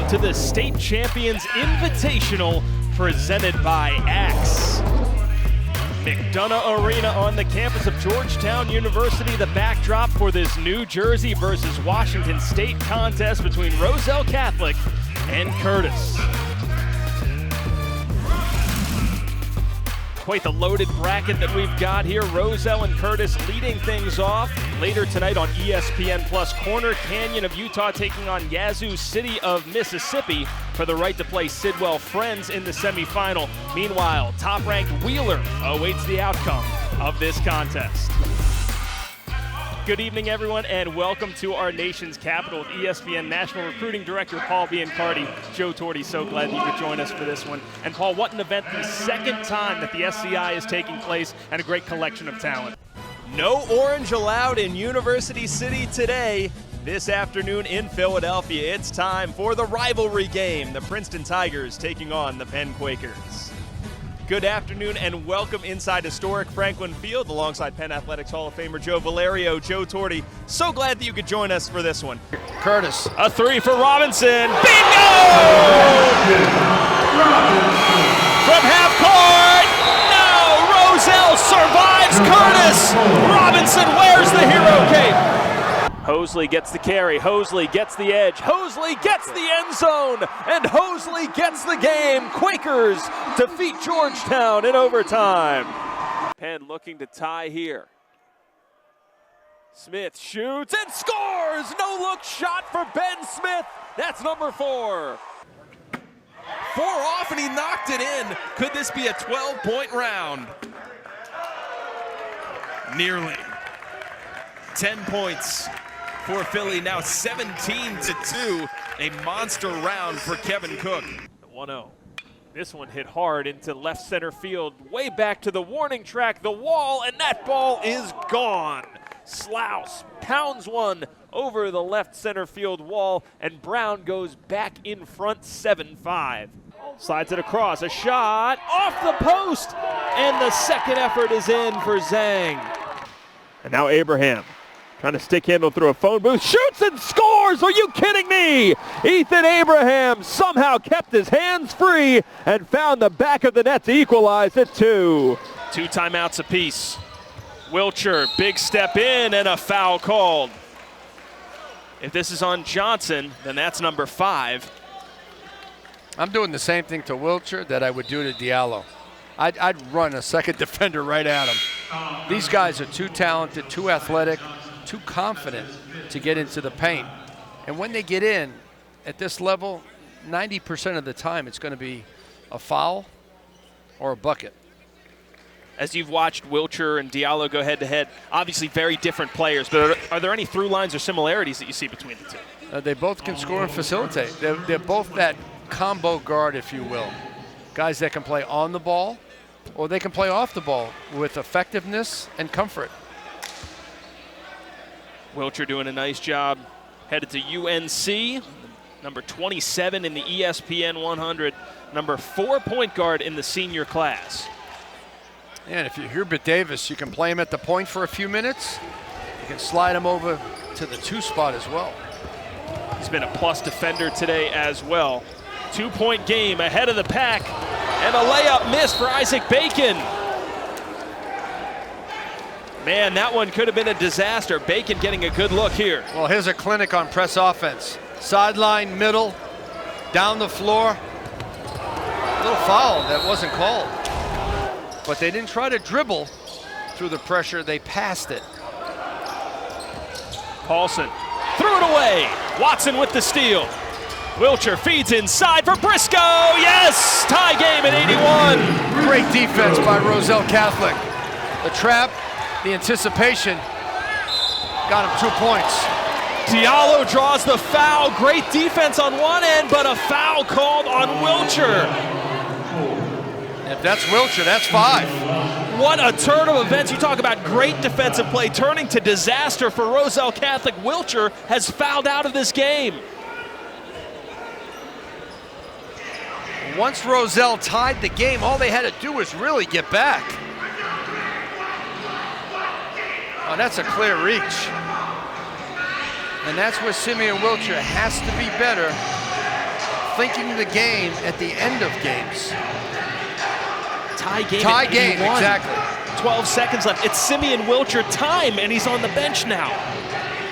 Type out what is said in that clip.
to the State Champions Invitational presented by Axe. McDonough Arena on the campus of Georgetown University, the backdrop for this New Jersey versus Washington State contest between Roselle Catholic and Curtis. Quite the loaded bracket that we've got here. Roselle and Curtis leading things off. Later tonight on ESPN Plus, Corner Canyon of Utah taking on Yazoo City of Mississippi for the right to play Sidwell Friends in the semifinal. Meanwhile, top-ranked Wheeler awaits the outcome of this contest. Good evening, everyone, and welcome to our nation's capital with ESPN National Recruiting Director Paul Biancardi. Joe Tordy, so glad you could join us for this one. And Paul, what an event, the second time that the SCI is taking place, and a great collection of talent. No orange allowed in University City today. This afternoon in Philadelphia, it's time for the rivalry game, the Princeton Tigers taking on the Penn Quakers. Good afternoon and welcome inside historic Franklin Field alongside Penn Athletics Hall of Famer Joe Valerio, Joe Tordy. So glad that you could join us for this one. Curtis. A three for Robinson. Bingo! From half court. No! Roselle survives Curtis. Robinson wears the hero cape. Hosley gets the carry, Hosley gets the edge, Hosley gets the end zone, and Hosley gets the game. Quakers defeat Georgetown in overtime. Penn looking to tie here. Smith shoots and scores! No-look shot for Ben Smith. That's number 4. 4 off and he knocked it in. Could this be a 12-point round? Nearly. 10 points for Philly, now 17-2. A monster round for Kevin Cook. 1-0. This one hit hard into left center field, way back to the warning track, the wall, and that ball is gone. Slouse pounds one over the left center field wall, and Brown goes back in front 7-5. Slides it across, a shot off the post, and the second effort is in for Zhang. And now Abraham. Trying to stick handle through a phone booth, shoots and scores! Are you kidding me? Ethan Abraham somehow kept his hands free and found the back of the net to equalize at 2. 2 timeouts apiece. Wilcher, big step in and a foul called. If this is on Johnson, then that's number 5. I'm doing the same thing to Wilcher that I would do to Diallo. I'd run a second defender right at him. These guys are too talented, too athletic, too confident to get into the paint. And when they get in at this level, 90% of the time it's going to be a foul or a bucket. As you've watched Wilcher and Diallo go head-to-head, obviously very different players, but are there any through lines or similarities that you see between the two? They both can score and facilitate. They're both that combo guard, if you will. Guys that can play on the ball or they can play off the ball with effectiveness and comfort. Wilcher doing a nice job. Headed to UNC, number 27 in the ESPN 100, number 4 point guard in the senior class. And if you're Hubert Davis, you can play him at the point for a few minutes. You can slide him over to the 2 spot as well. He's been a plus defender today as well. 2-point game ahead of the pack, and a layup missed for Isaac Bacon. Man, that one could have been a disaster. Bacon getting a good look here. Well, here's a clinic on press offense. Sideline, middle, down the floor. A little foul that wasn't called. But they didn't try to dribble through the pressure. They passed it. Paulson threw it away. Watson with the steal. Wilcher feeds inside for Briscoe. Yes! Tie game at 81. Great defense by Roselle Catholic. The trap, the anticipation, got him 2 points. Diallo draws the foul. Great defense on one end, but a foul called on Wilcher. If that's Wilcher, that's 5. What a turn of events. You talk about great defensive play turning to disaster for Roselle Catholic. Wilcher has fouled out of this game. Once Roselle tied the game, all they had to do was really get back. Oh, that's a clear reach. And that's where Simeon Wilcher has to be better thinking the game at the end of games. Tie game. Tie at game, 81. exactly. 12 seconds left. It's Simeon Wilcher time, and he's on the bench now.